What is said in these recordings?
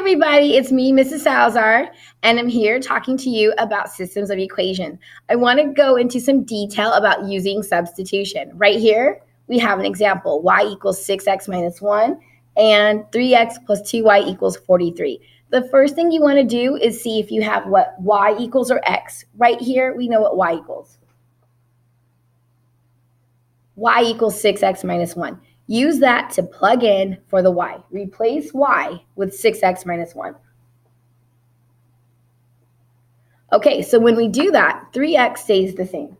everybody, it's me, Mrs. Salazar, and I'm here talking to you about systems of equation. I want to go into some detail about using substitution. Right here, we have an example, y equals 6x minus 1, and 3x plus 2y equals 43. The first thing you want to do is see if you have what y equals or x. Right here, we know what y equals. Y equals 6x minus 1. Use that to plug in for the y. Replace y with 6x minus 1. Okay, so when we do that, 3x stays the same.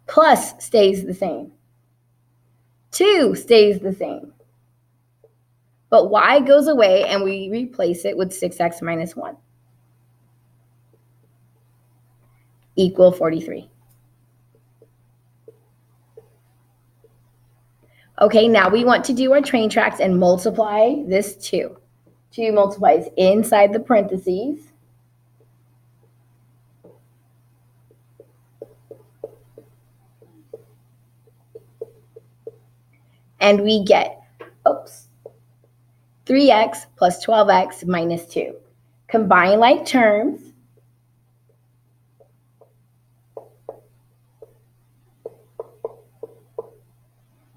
Plus stays the same. 2 stays the same. But y goes away and we replace it with 6x minus 1. Equal 43. Okay, now we want to do our train tracks and multiply this 2. 2 multiplies inside the parentheses. And we get, 3x plus 12x minus 2. Combine like terms.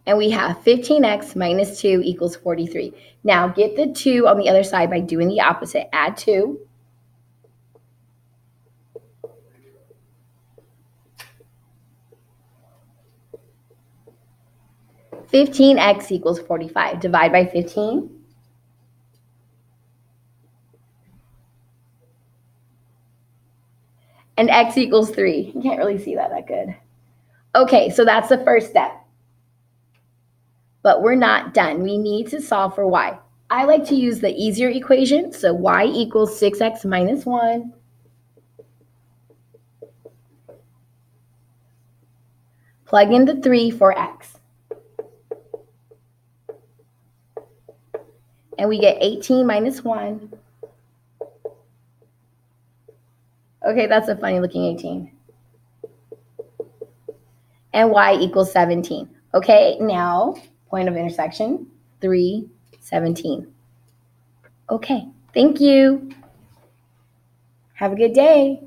And we have 15x minus 2 equals 43. Now get the 2 on the other side by doing the opposite. Add 2. $15x equals 45. Divide by 15. And x equals 3. You can't really see that good. Okay, so that's the first step. But we're not done. We need to solve for y. I like to use the easier equation, so y equals 6x minus 1 plug in the 3 for x. And we get 18 minus 1. Okay, that's a funny looking 18. And y equals 17. Okay, now point of intersection, 3, 17. Okay, thank you. Have a good day.